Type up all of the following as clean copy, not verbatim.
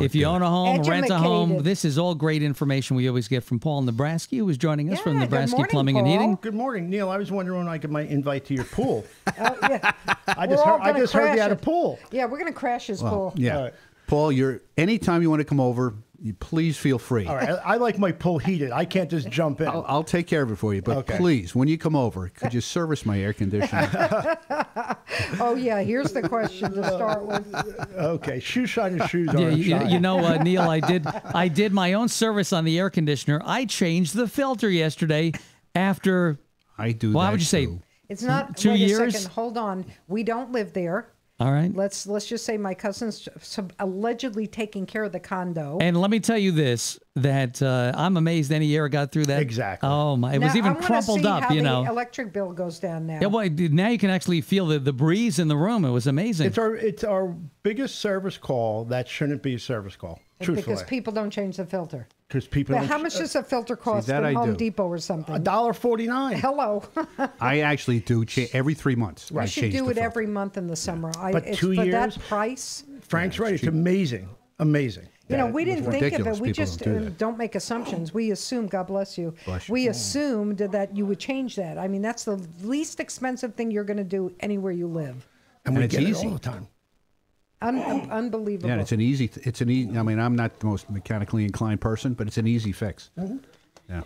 If you own a home, rent a home, Educated. this is all great information we always get from Paul Nebrasky, who is joining us from Yeah, good Nebrasky morning, Plumbing and Paul. Heating. Good morning, Neil. I was wondering when I get my invite to your pool. Oh, yeah. I We're just all heard, I gonna just heard crash you had a it. pool. Yeah, we're going to crash his pool. Yeah. All right. Paul, anytime you want to come over, you please feel free. All right, I like my pool heated. I can't just jump in. I'll take care of it for you, but Okay. please, when you come over, could you service my air conditioner? Oh, yeah, here's the question to start with. Okay, shoe shining shoes Yeah, aren't you shining. know, Neil, I did my own service on the air conditioner. I changed the filter yesterday after, I do well, that how would you say, too. It's not, 2 wait years? a second, hold on. We don't live there. all right. Let's just say my cousin's allegedly taking care of the condo. And let me tell you this, that I'm amazed any air got through that. Exactly. Oh, my. It was Now, even I wanna crumpled see up, how you the know. electric bill goes down now. Yeah, well, now you can actually feel the breeze in the room. It was amazing. It's our biggest service call that shouldn't be a service call. Truthfully, Because people don't change the filter. because people. But don't- how much does a filter cost that from I Home do. Depot or something? $1.49. Hello. I actually do every 3 months. I You should change do the it filter. every month in the summer. But It's 2 for years? that price. Frank's right. It's amazing. Amazing. You know, that we it was didn't worth- think of ridiculous. it. We People just don't do that. don't make assumptions. We assume, God bless you, Bless you. we assumed that you would change that. I mean, that's the least expensive thing you're going to do anywhere you live. and we it's get it easy. all the time. Unbelievable. Yeah, it's an easy. I mean, I'm not the most mechanically inclined person, but it's an easy fix. Yeah.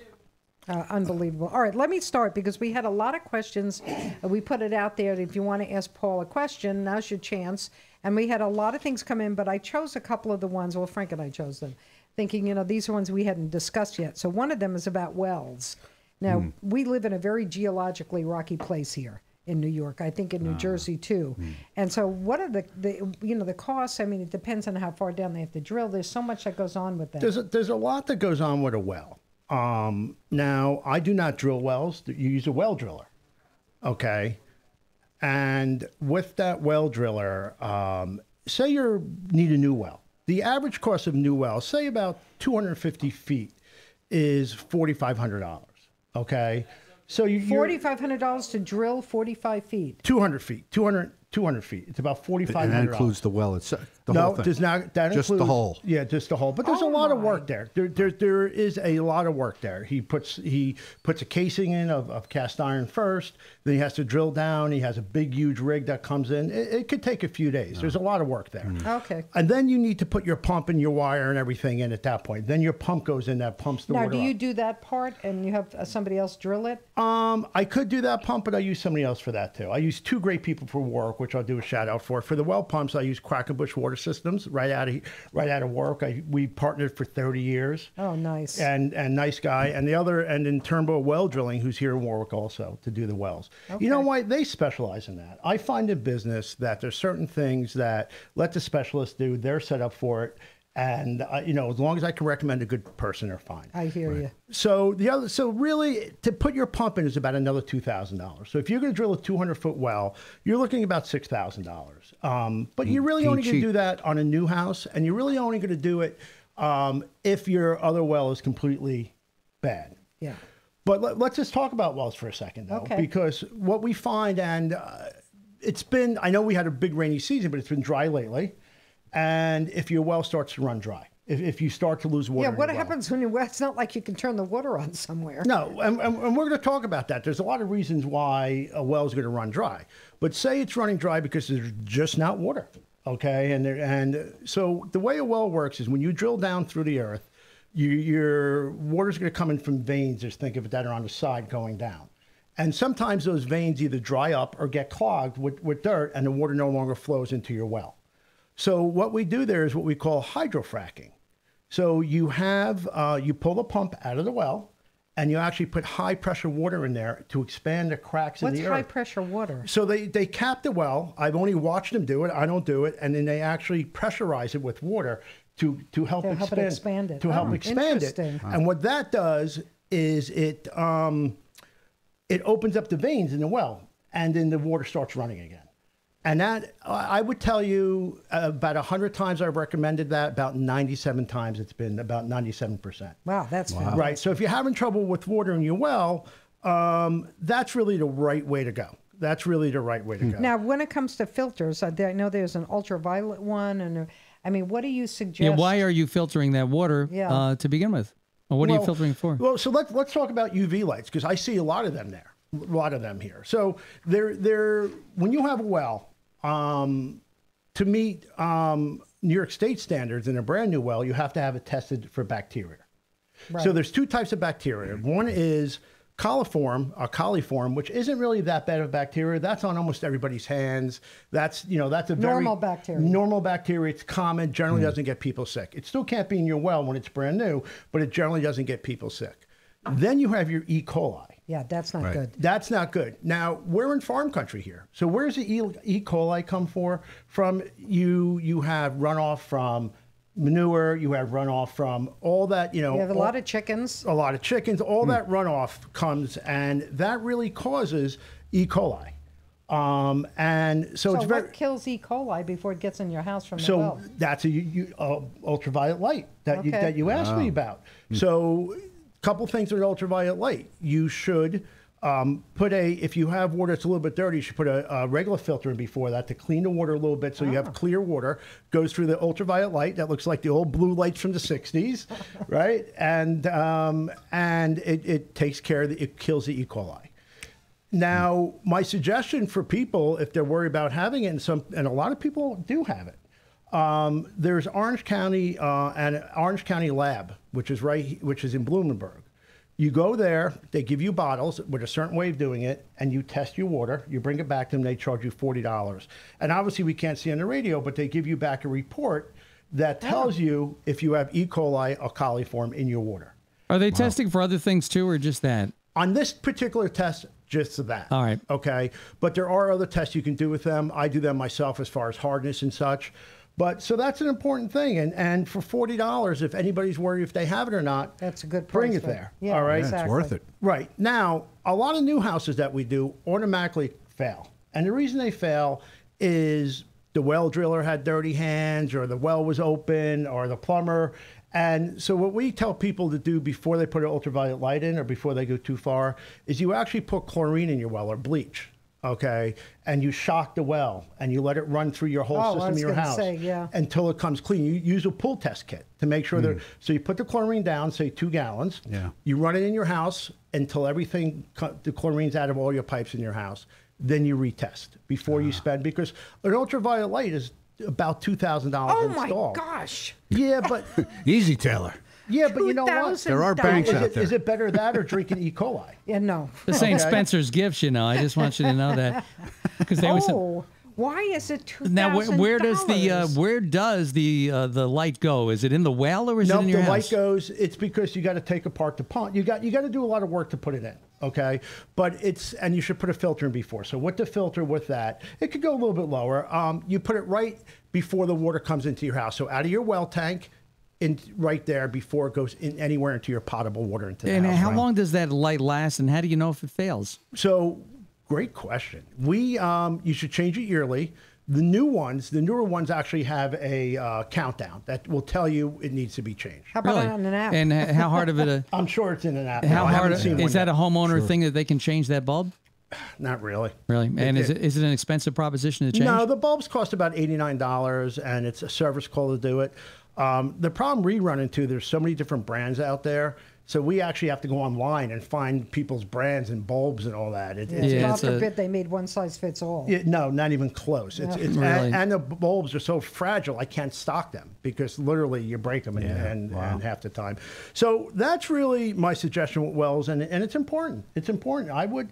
Unbelievable. All right, let me start because we had a lot of questions. We put it out there that if you want to ask Paul a question, now's your chance. And we had a lot of things come in, but I chose a couple of the ones. Well, Frank and I chose them, thinking, these are ones we hadn't discussed yet. So one of them is about wells. Now, we live in a very geologically rocky place here in New York. I think in New Jersey too. And so what are the costs? I mean, it depends on how far down they have to drill. There's so much that goes on with that. There's a lot that goes on with a well. Now, I do not drill wells. You use a well driller, okay? And with that well driller, say you need a new well. The average cost of a new well, say about 250 feet, is $4,500, okay? So you're $4,500 to drill 45 feet. 200 feet, 200 feet. It's about $4,500. And that includes the well itself. The no, whole thing. does not. That Just the includes, hole. Yeah, just the hole. But there's a lot of work there. There is a lot of work there. He puts a casing in of cast iron first. Then he has to drill down. He has a big, huge rig that comes in. It could take a few days. There's a lot of work there. Okay. And then you need to put your pump and your wire and everything in at that point. Then your pump goes in. That pumps the Now, water do you up. do that part and you have somebody else drill it? I could do that pump, but I use somebody else for that too. I use two great people for work, which I'll do a shout out for. For the well pumps, I use Quackenbush Water Systems right out of work. We partnered for 30 years. Oh, nice. And nice guy. And in Turnbow Well Drilling, who's here in Warwick also to do the wells. You know why? They specialize in that. I find in business that there's certain things that let the specialists do. They're set up for it. And, as long as I can recommend a good person, they're fine. I hear you. So really, to put your pump in is about another $2,000. So if you're going to drill a 200-foot well, you're looking about $6,000. But you're really only going to do that on a new house, and you're really only going to do it if your other well is completely bad. Yeah. But let's just talk about wells for a second, though, Okay. because what we find, and I know we had a big rainy season, but it's been dry lately. And if your well starts to run dry, if you start to lose water. Yeah, in what your well. happens when it's not like you can turn the water on somewhere. No, and we're going to talk about that. There's a lot of reasons why a well is going to run dry. But say it's running dry because there's just not water, okay? And so the way a well works is when you drill down through the earth, your water's going to come in from veins, just think of it, that are on the side going down. And sometimes those veins either dry up or get clogged with dirt, and the water no longer flows into your well. So what we do there is what we call hydrofracking. So you pull the pump out of the well, and you actually put high pressure water in there to expand the cracks in the earth. What's high pressure water? So they cap the well. I've only watched them do it. I don't do it. And then they actually pressurize it with water to help expand it. To help expand it. Interesting. And what that does is it opens up the veins in the well, and then the water starts running again. And that, I would tell you, about 100 times I've recommended that, about 97 times it's been about 97%. Wow, that's fantastic. Right. So if you're having trouble with water in your well, that's really the right way to go. That's really the right way to go. Now, when it comes to filters, I know there's an ultraviolet one, I mean, what do you suggest? Yeah, why are you filtering that water to begin with? Or what are you filtering for? Well, so let's talk about UV lights, because I see a lot of them there, a lot of them here. So they're when you have a well, to meet New York State standards in a brand new well, you have to have it tested for bacteria. Right. So there's two types of bacteria. One is coliform, which isn't really that bad of bacteria. That's on almost everybody's hands. That's a very normal bacteria. Normal bacteria. It's common. Generally doesn't get people sick. It still can't be in your well when it's brand new, but it generally doesn't get people sick. Then you have your E. coli. Yeah, that's not good. That's not good. Now, we're in farm country here. So where does the E. coli come from? You have runoff from manure, you have runoff from all that, you have a lot of chickens. A lot of chickens. All that runoff comes, and that really causes E. coli. And so it's very... what kills E. coli before it gets in your house from the So well? that's ultraviolet light that you asked me about. So couple things with ultraviolet light. You should if you have water that's a little bit dirty, you should put a regular filter in before that to clean the water a little bit so you have clear water. Goes through the ultraviolet light that looks like the old blue lights from the 60s, right? And it takes care of it kills the E. coli. Now, my suggestion for people, if they're worried about having it, and a lot of people do have it, there's Orange County and Orange County Lab, which is in Bloomingburg. You go there, they give you bottles with a certain way of doing it, and you test your water. You bring it back to them, they charge you $40. And obviously we can't see on the radio, but they give you back a report that tells you if you have E. coli or coliform in your water. Are they testing for other things too, or just that? On this particular test, just that. All right. Okay. But there are other tests you can do with them. I do them myself as far as hardness and such. But so that's an important thing. And for $40, if anybody's worried if they have it or not, that's a good price. Bring it there. Yeah, all right. exactly. It's worth it. Right. Now, a lot of new houses that we do automatically fail. And the reason they fail is the well driller had dirty hands, or the well was open, or the plumber. And so what we tell people to do before they put an ultraviolet light in, or before they go too far, is you actually put chlorine in your well, or bleach. Okay, and you shock the well, and you let it run through your whole system of your house until it comes clean. You use a pull test kit to make sure that. So you put the chlorine down, say 2 gallons. Yeah. You run it in your house until the chlorine's out of all your pipes in your house. Then you retest before you spend, because an ultraviolet light is about $2,000 installed. Oh my gosh! Yeah, but easy, Taylor. Yeah, but you know what? There are banks out there. Is it better that or drinking E. coli? Yeah, no. This ain't Spencer's Gifts, you know. I just want you to know that. Why is it $2,000? Now, where does the light go? Is it in the well, or is it in your house? No, the light goes. It's because you got to take apart the pump. You got to do a lot of work to put it in. Okay, but and you should put a filter in before. So with the filter, with that, it could go a little bit lower. You put it right before the water comes into your house. So out of your well tank. Right there before it goes in anywhere into your potable water into the house. And how long does that light last, and how do you know if it fails? So, great question. You should change it yearly. The newer ones actually have a countdown that will tell you it needs to be changed. How about on an app? And how hard of it? I'm sure it's in an app. How hard is that? A homeowner thing that they can change that bulb? Not really. Really? And is it an expensive proposition to change? No, the bulbs cost about $89, and it's a service call to do it. The problem we run into, there's so many different brands out there. So we actually have to go online and find people's brands and bulbs and all that. God forbid they made one size fits all. No, not even close. Really? And the bulbs are so fragile, I can't stock them because literally you break them and half the time. So that's really my suggestion with wells, and it's important. It's important. I would,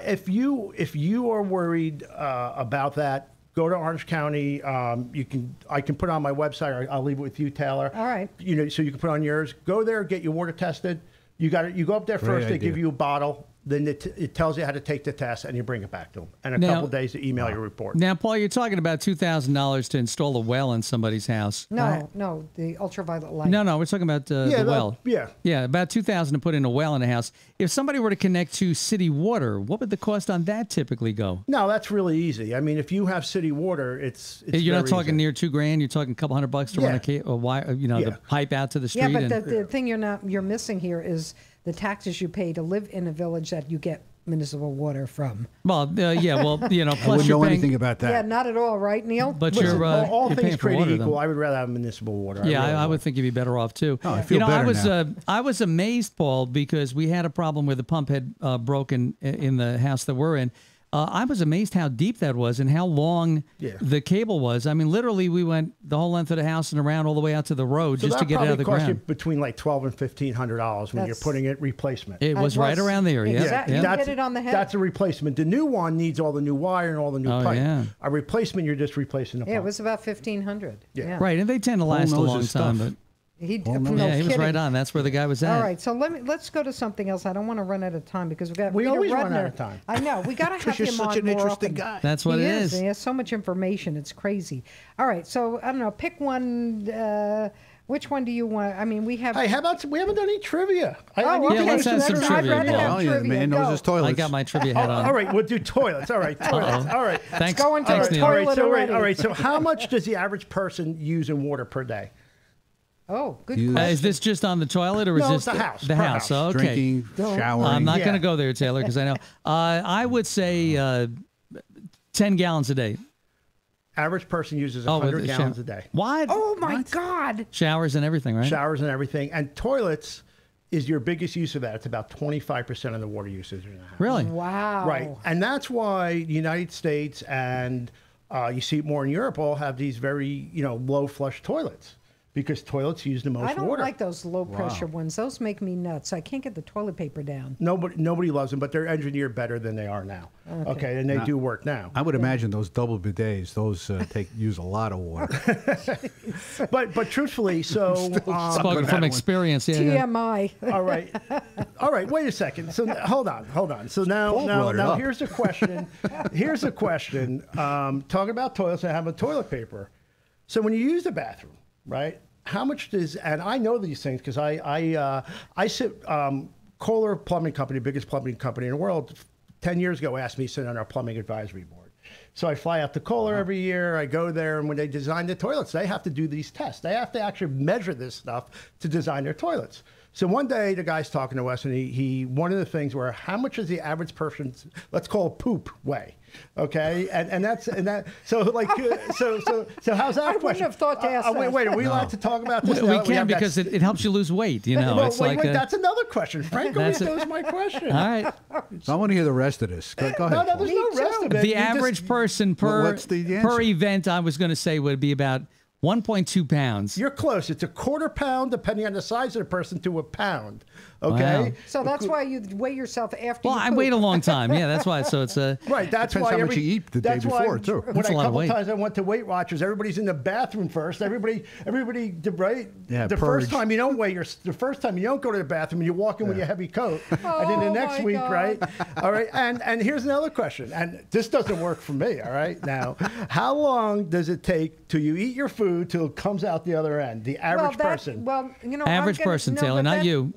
if you are worried about that, go to Orange County. I can put it on my website, or I'll leave it with you, Taylor. All right. So you can put it on yours. Go there, get your water tested. You go up there first. They give you a bottle. Then it tells you how to take the test, and you bring it back to them. And a couple of days to email your report. Now, Paul, you're talking about $2,000 to install a well in somebody's house. No, the ultraviolet light. No, we're talking about the well. Yeah, about $2,000 to put in a well in a house. If somebody were to connect to city water, what would the cost on that typically go? No, that's really easy. I mean, if you have city water, it's you're not talking easy. near $2,000. You're talking a couple $100 to run a wire, the pipe out to the street. Yeah, but the thing you're missing here is the taxes you pay to live in a village that you get municipal water from. Well, yeah, well, you know, I plus wouldn't you're know paying, anything about that. Yeah, not at all, right, Neil? but Listen, you're all you're things paying for created water, equal, though. I would rather have municipal water. Yeah, really I would would. think you'd be better off too. Oh, I feel I better was now. I was amazed, Paul, because we had a problem where the pump had broken in the house that we're in. I was amazed how deep that was and how long the cable was. I mean, literally, we went the whole length of the house and around all the way out to the road So just to that get it out of the probably cost you ground. between like $1,200 and $1,500 when you're That's- putting it replacement. It was right around there. Yeah, Exactly. yeah. You hit it on the head. That's a replacement. The new one needs all the new wire and all the new Oh, pipe. yeah. A replacement, you're just replacing the pump. Yeah, it was about $1,500. Yeah. Right, and they tend to last a knows long his time. stuff. But He Oh, no. no yeah, he was kidding. right on. That's where the guy was at. All right, so let's go to something else. I don't want to run out of time because we've got We Rita always run Rudner. out of time. I know. We got to have You're him such on an more interesting often. guy. That's what he it is. He has so much information. It's crazy. All right, so I don't know. Pick one. Which one do you want? I mean, we have. Hey, how about we haven't done any trivia? Oh, need okay. to let's do have some I'd trivia, rather Paul. have Oh, yeah, the trivia. man knows Go. his toilets. I got my trivia hat on. All right, we'll do toilets. All right, toilets. All right. Thanks. go into Thanks, the Neil. All right, toilet so already. all right. So how much does the average person use in water per day? Oh, good You- question. Is this just on the toilet or is No, this the house, The per house. house. Okay. Drinking, showering. I'm not Yeah. going to go there, Taylor, because I know. I would say 10 gallons a day. Average person uses with 100 the gallons shower. a day. What? Oh my God! Showers and everything, right? Showers and everything. And toilets is your biggest use of that. It's about 25% of the water usage in the house. Really? Wow. Right. And that's why the United States and you see it more in Europe all have these very, low flush toilets because toilets use the most I don't water. like those low pressure ones. Those make me nuts. I can't get the toilet paper down. Nobody loves them, but they're engineered better than they are now. Okay, and they do work now. I would imagine those double bidets, those use a lot of water. But truthfully, so Spoken from experience. Yeah, yeah. TMI. all right. Wait a second. So hold on. So now brought it up. here's a question. Here's a question. Talking about toilets and having toilet paper. So when you use the bathroom, right? How much does? And I know these things because I sit. Kohler Plumbing Company, biggest plumbing company in the world, 10 years ago asked me to sit on our plumbing advisory board. So I fly out to Kohler every year. I go there, and when they design the toilets, they have to do these tests. They have to actually measure this stuff to design their toilets. So one day, the guy's talking to us, and he one of the things where how much is the average person's, let's call it poop, weigh? Okay, and that so like so how's that I question? wouldn't have thought to ask that. Wait, are we allowed to talk about this? We now? can have that- because it helps you lose weight. You know, Well, it's wait, like that's another question. Frank always knows my question. all right. I want to hear the rest of this. Go ahead. No, Paul. there's Me no rest too. of it. The You just- average person per what's the answer? per event, I was going to say, would be about 1.2 pounds. You're close. It's a quarter pound, depending on the size of the person, to a pound. Okay. Wow. So that's why you weigh yourself after Well, you I poop. wait a long time. Yeah, that's why. So it's a. Right. That's Depends why how much you eat the day that's why before, too. When That's a lot of couple weight. times I went to Weight Watchers, everybody's in the bathroom first. Everybody, right? Yeah, The purge. first time you don't the first time you don't go to the bathroom, and you walk in with your heavy coat, and then the Oh, next my week, God. right? All right. And here's another question, and this doesn't work for me. All right. Now, how long does it take till you eat your food till it comes out the other end? The average person. Average person, Taylor, not you.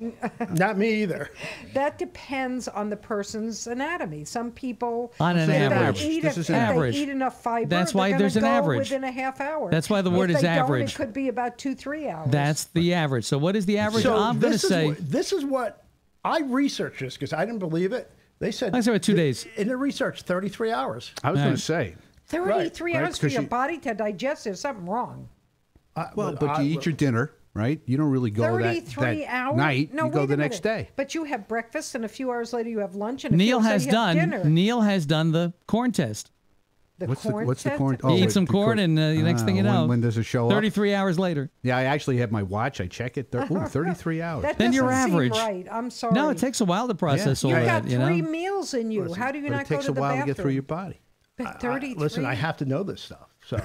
Not me either. That depends on the person's anatomy. Some people On an if they average. eat This if is average. they eat enough fiber. That's why they're there's gonna an go average. within a half hour. That's why the word If is they don't, average. it could be about 2-3 hours. That's the average. So what is the average? So I'm going to say. this is what I researched this because I didn't believe it. They said I said about 2 days. in the research 33 hours. I was Right. going to say, 33 Right, hours for 'cause your you- body to digest. There's something wrong. but you eat your dinner, right? You don't really go 33 that hours. night. No, you go wait the a next minute. day. But you have breakfast, and a few hours later you have lunch, and a Neil few hours has later you have done. dinner. Neil has done the corn test. What's the test? corn? You eat wait, some the corn, and the next thing you know, when does it show up? 33 hours later. Yeah, I actually have my watch. I check it. 33 hours. That Then you're doesn't seem average. right. I'm sorry. No, it takes a while to process all You that. got You three know. meals in you. How do you But not it go takes to a the while bathroom? to get through your body. But 33. Listen, I have to know this stuff. So,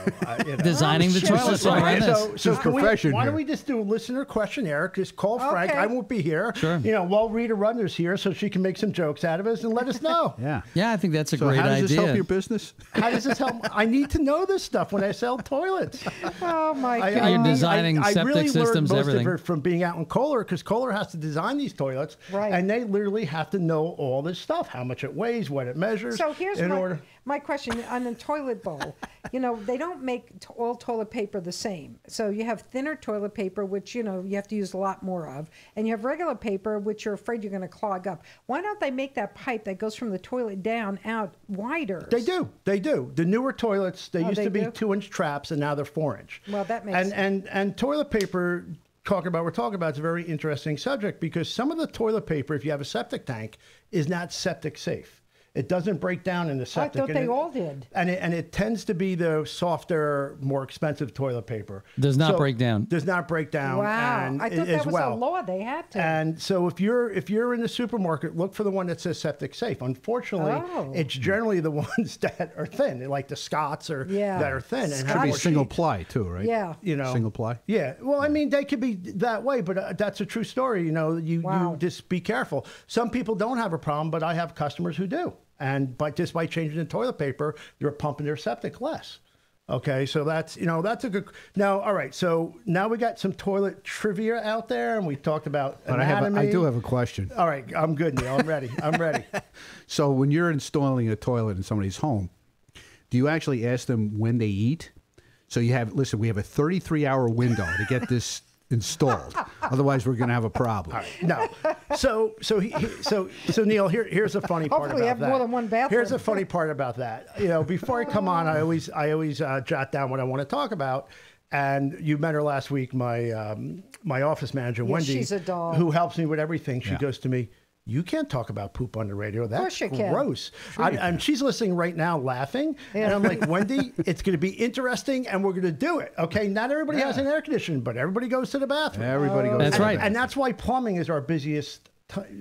Designing the shit. toilet So- song on this. so This can we, profession why don't here. we just do a listener questionnaire? Just call Frank. Okay. I won't be here. Sure. While Rita Rudner's here, so she can make some jokes out of us and let us know. Yeah. Yeah, I think that's a So great how does idea. this help your business? How does this help? I need to know this stuff when I sell toilets. Oh my I- God. I You're mean, designing I septic really systems, learned most everything. of it from being out in Kohler because Kohler has to design these toilets, Right. and they literally have to know all this stuff: how much it weighs, what it measures. So here's in my, order. my question on the toilet bowl. You know, they don't make all toilet paper the same. So you have thinner toilet paper, which, you know, you have to use a lot more of. And you have regular paper, which you're afraid you're going to clog up. Why don't they make that pipe that goes from the toilet down out wider? They do. They do. The newer toilets, they used to be 2-inch traps, and now they're 4-inch. Well, that makes sense. And toilet paper, we're talking about, it's a very interesting subject, because some of the toilet paper, if you have a septic tank, is not septic safe. It doesn't break down in the septic. I thought they all did. And it tends to be the softer, more expensive toilet paper. Does not break down. Does not break down. Wow. And I thought that was a law. They had to. And so if you're in the supermarket, look for the one that says septic safe. Unfortunately, it's generally the ones that are thin, like the Scots that are thin. And should be single ply too, right? Yeah. You know, single ply. Yeah. Well, I mean, they could be that way, but that's a true story. You know, you just be careful. Some people don't have a problem, but I have customers who do. And just by changing the toilet paper, they're pumping their septic less. Okay, so that's a good. Now, all right, so now we got some toilet trivia out there, and we talked about anatomy. I do have a question. All right, I'm good, Neil. I'm ready. I'm ready. So when you're installing a toilet in somebody's home, do you actually ask them when they eat? So we have a 33-hour window to get this installed. Otherwise, we're going to have a problem. All right, no. So Neil, here's a funny part Hopefully about that. have more than one bathroom. Here's a funny part about that. You know, before I come on, I always jot down what I want to talk about. And you met her last week, my my office manager, Wendy, she's a doll, who helps me with everything. She goes to me, "You can't talk about poop on the radio. That's gross." And she's listening right now laughing. Yeah. And I'm like, Wendy, it's going to be interesting, and we're going to do it. Okay, not everybody has an air conditioner, but everybody goes to the bathroom. Everybody goes That's to the right. bathroom. And that's why plumbing is our busiest.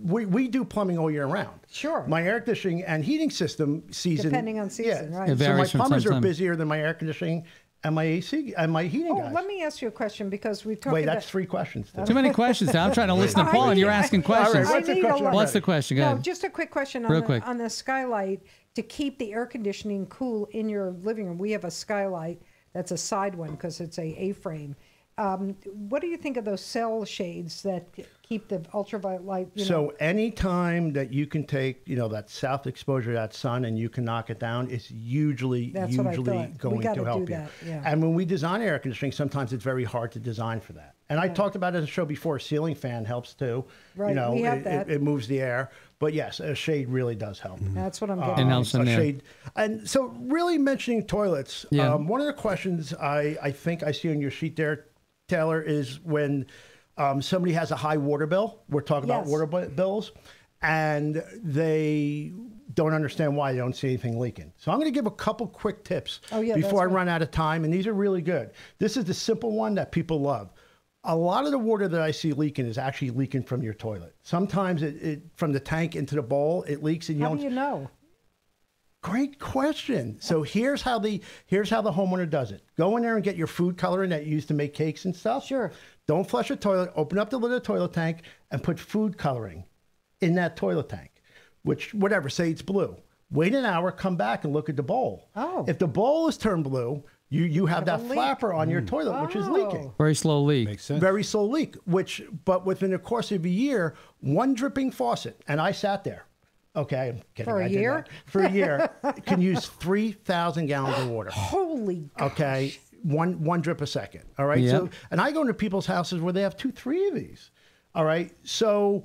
We do plumbing all year round. Sure. My air conditioning and heating system season. Depending on season, right. It So my varies from plumbers time to are time. busier than my air conditioning and my AC and my heating guys. Let me ask you a question, because we've talked Wait, about... that's 3 questions. Too many questions. I'm trying to listen to Paul, and you're asking questions. All right, what's the question? What's the question? Go No, ahead. just a quick question Real quick. on the skylight to keep the air conditioning cool in your living room. We have a skylight that's a side one because it's a A-frame. What do you think of those cell shades that keep the ultraviolet light? So any time that you can take, that south exposure, that sun, and you can knock it down, it's usually going to help you. Yeah. And when we design air conditioning, sometimes it's very hard to design for that. And I talked about it in the show before. A ceiling fan helps too. Right, we have that. It moves the air. But yes, a shade really does help. That's what I'm getting. It helps in there. Shade. And so really mentioning toilets, one of the questions I think I see on your sheet there, Taylor, is when somebody has a high water bill. We're talking about water bills, and they don't understand why they don't see anything leaking. So I'm going to give a couple quick tips before I run out of time, and these are really good. This is the simple one that people love. A lot of the water that I see leaking is actually leaking from your toilet. Sometimes it from the tank into the bowl, it leaks, and How do you know? Great question. So here's how the homeowner does it. Go in there and get your food coloring that you use to make cakes and stuff. Sure. Don't flush a toilet. Open up the lid of the toilet tank and put food coloring in that toilet tank, say it's blue. Wait an hour, come back and look at the bowl. Oh. If the bowl is turned blue, you have that flapper on your toilet, which is leaking. Very slow leak. Makes sense. Very slow leak, but within the course of a year, one dripping faucet, and I sat there. Okay, I'm kidding. For a year? For a year, can use 3,000 gallons of water. Holy gosh. Okay, one drip a second. All right. Yep. So, and I go into people's houses where they have 2, 3 of these. All right. So,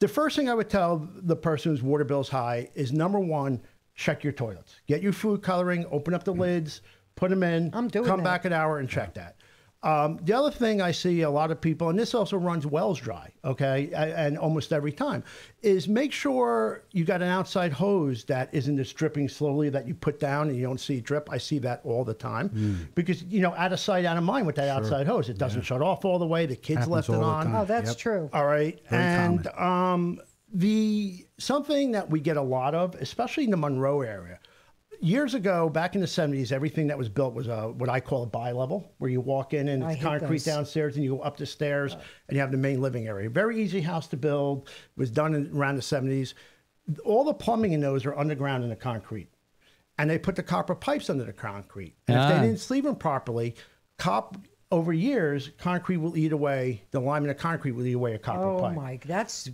the first thing I would tell the person whose water bill is high is, number one, check your toilets. Get your food coloring. Open up the lids. Put them in. I'm doing Come that. back an hour and check that. The other thing I see a lot of people, and this also runs wells dry, okay, and almost every time, is make sure you got an outside hose that isn't just dripping slowly that you put down and you don't see it drip. I see that all the time because, out of sight, out of mind with that outside hose. It doesn't shut off all the way. The kids left it on. Oh, that's true. All right. Very common. Something that we get a lot of, especially in the Monroe area, years ago, back in the 70s, everything that was built was what I call a bi-level, where you walk in and it's concrete downstairs and you go up the stairs and you have the main living area. Very easy house to build. It was done around the 70s. All the plumbing in those are underground in the concrete. And they put the copper pipes under the concrete. And if they didn't sleeve them properly, over years, concrete will eat away, the lime in the concrete will eat away a copper pipe. Oh, my,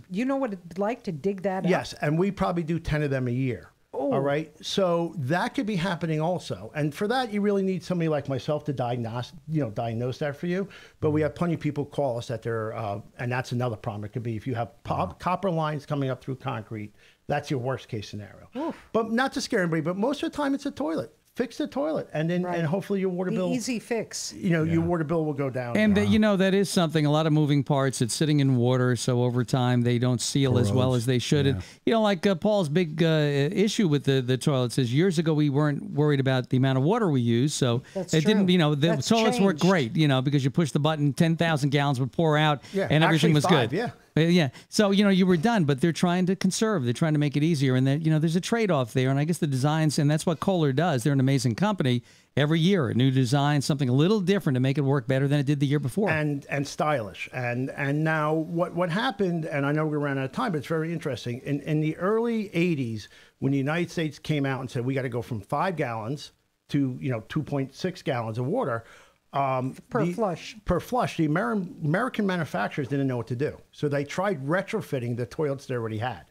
you know what it's like to dig that up? Yes, and we probably do 10 of them a year. All right. So that could be happening also. And for that, you really need somebody like myself to diagnose that for you. But we have plenty of people call us that they're, and that's another problem. It could be if you have copper lines coming up through concrete, that's your worst case scenario. Oof. But not to scare anybody, but most of the time it's a toilet. Fix the toilet, and then and hopefully your water bill. Easy fix. Your water bill will go down. And that is something. A lot of moving parts. It's sitting in water, so over time they don't seal as well as they should. And, like Paul's big issue with the toilets is years ago we weren't worried about the amount of water we use, so didn't. The toilets worked great. Because you push the button, 10,000 gallons would pour out, and everything was good. Yeah. So, you were done, but they're trying to conserve. They're trying to make it easier. And then, there's a trade-off there. And I guess the designs, and that's what Kohler does. They're an amazing company. Every year, a new design, something a little different to make it work better than it did the year before. And stylish. And now what happened, and I know we ran out of time, but it's very interesting. In the early 80s, when the United States came out and said, we got to go from 5 gallons to, 2.6 gallons of water, per flush. The American manufacturers didn't know what to do. So they tried retrofitting the toilets they already had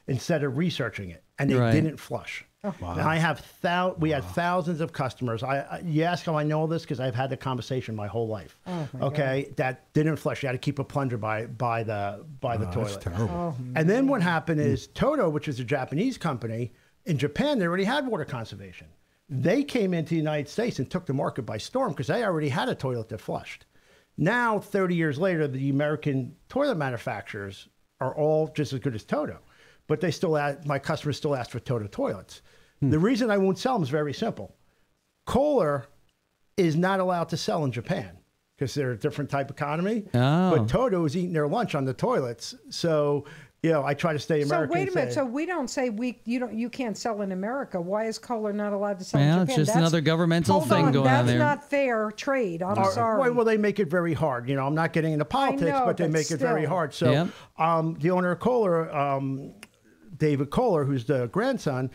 instead of researching it. And they didn't flush. Oh. Wow. And I have we had thousands of customers. You ask how I know this because I've had the conversation my whole life. Oh, my God. That didn't flush. You had to keep a plunger by the toilet. That's terrible. Oh, and then what happened is Toto, which is a Japanese company, in Japan, they already had water conservation. They came into the United States and took the market by storm because they already had a toilet that flushed. Now, 30 years later, the American toilet manufacturers are all just as good as Toto, but my customers still ask for Toto toilets. The reason I won't sell them is very simple. Kohler is not allowed to sell in Japan because they're a different type economy, but Toto is eating their lunch on the toilets. So, I try to stay American. So wait a minute. So we don't say you can't sell in America. Why is Kohler not allowed to sell in Japan? It's just another governmental thing going on there. That's not fair trade. I'm sorry. Well, they make it very hard. I'm not getting into politics, but they make it very hard. So the owner of Kohler, David Kohler, who's the grandson,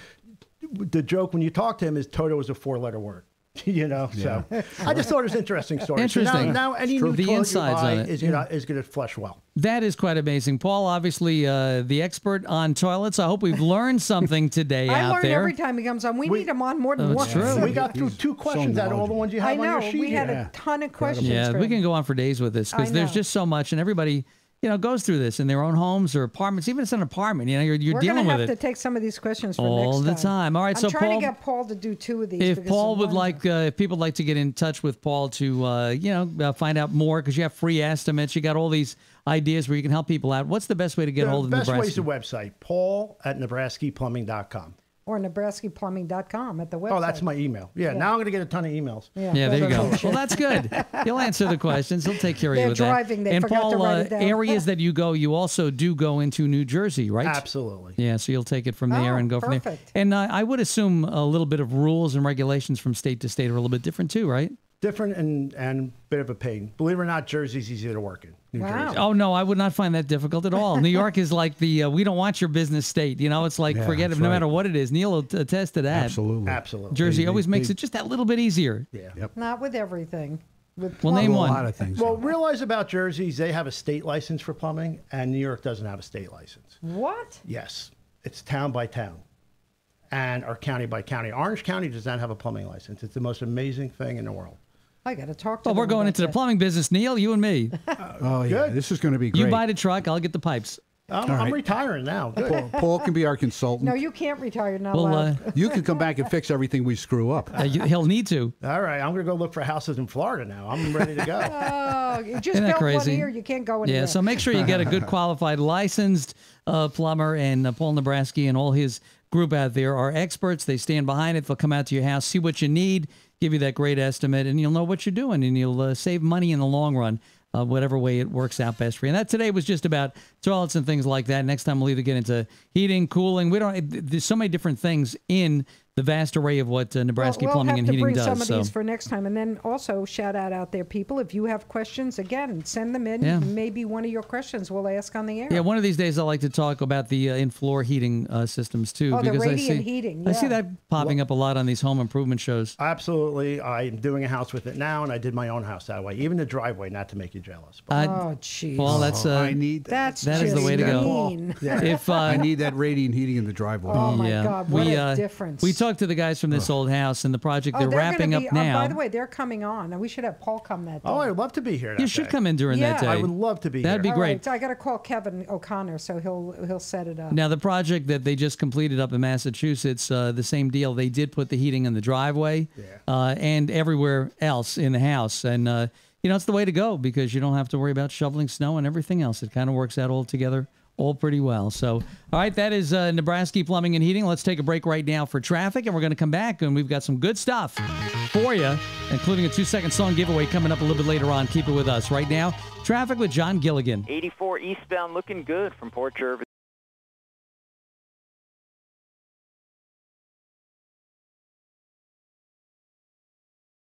the joke when you talk to him is Toto is a 4-letter word. So I just thought it was an interesting story. Interesting. So now any new toilet you buy is going to flush well. That is quite amazing. Paul, obviously the expert on toilets. I hope we've learned something today out there. I learn every time he comes on. We need him on more than once. True. We got through 2 questions out of all the ones you have on your sheet. We had a ton of questions. Yeah, we can go on for days with this because there's just so much, and everybody goes through this in their own homes or apartments. Even if it's an apartment, you're dealing with it. We're going to have to take some of these questions for all next time. All right, I'm trying to get Paul to do 2 of these. If Paul would like, if people would like to get in touch with Paul to, find out more, because you have free estimates, you got all these ideas where you can help people out. What's the best way to get hold of Nebrasky? The best way is the website, paul@nebraskyplumbing.com. Or nebraskaplumbing.com at the website. Oh, that's my email. Yeah, now I'm going to get a ton of emails. Yeah, there you go. Well, that's good. He'll answer the questions. He'll take care of you with driving. that. They and forgot Paul, to write it down. areas that you go, you also do go into New Jersey, right? Absolutely. Yeah, so you'll take it from there and go from there. Perfect. And I would assume a little bit of rules and regulations from state to state are a little bit different too, right? Different and bit of a pain. Believe it or not, Jersey's easier to work in. New Jersey. Oh, no, I would not find that difficult at all. New York is like the we don't want your business state. It's like forget it no matter what it is. Neil will attest to that. Absolutely. Jersey always makes it just that little bit easier. Yeah. Yep. Not with everything. Well, name one. A lot of things. Well, realize about Jersey, they have a state license for plumbing, and New York doesn't have a state license. What? Yes. It's town by town. And or county by county. Orange County does not have a plumbing license. It's the most amazing thing in the world. I got to talk to Well, we're going into the plumbing business, Neil, you and me. Oh, yeah. Good. This is going to be great. You buy the truck, I'll get the pipes. I'm retiring now. Good. Paul can be our consultant. No, you can't retire. You're not allowed. You can come back and fix everything we screw up. He'll need to. All right. I'm going to go look for houses in Florida now. I'm ready to go. Oh, you just Isn't that built one crazy? here. You can't go anywhere. Yeah, so make sure you get a good qualified licensed plumber, and Paul Nebrasky and all his group out there are experts. They stand behind it. They'll come out to your house, see what you need, give you that great estimate, and you'll know what you're doing, and you'll save money in the long run, whatever way it works out best for you. And that today was just about toilets and things like that. Next time we'll either get into heating, cooling. There's so many different things in the vast array of what Nebrasky Plumbing and Heating does. We'll have to bring some of these so. for next time. And then also shout out there, people, if you have questions, again, send them in. Yeah. Maybe one of your questions we'll ask on the air. Yeah, one of these days I'd like to talk about the in-floor heating systems too. Oh, the because radiant heating. Yeah. I see that popping up a lot on these home improvement shows. Absolutely. I'm doing a house with it now, and I did my own house that way. Even the driveway, not to make you jealous. But Oh, jeez. Well, that's I need that. that is the way to go. mean. If I need that radiant heating in the driveway. Oh, my God. What a difference. We talked to the guys from this old house and the project they're wrapping up now. By the way, they're coming on. And we should have Paul come that day. oh, I'd love to be here. That You should day. come in during that day. I would love to be That'd here. be great. All right, so I got to call Kevin O'Connor, so he'll set it up. Now, the project that they just completed up in Massachusetts, the same deal. They did put the heating in the driveway and everywhere else in the house. And, it's the way to go because you don't have to worry about shoveling snow and everything else. It kind of works out all together all pretty well. So, all right, that is Nebrasky Plumbing and Heating. Let's take a break right now for traffic, and we're going to come back, and we've got some good stuff for you, including a 2-second song giveaway coming up a little bit later on. Keep it with us. Right now, traffic with John Gilligan. 84 eastbound looking good from Port Jervis.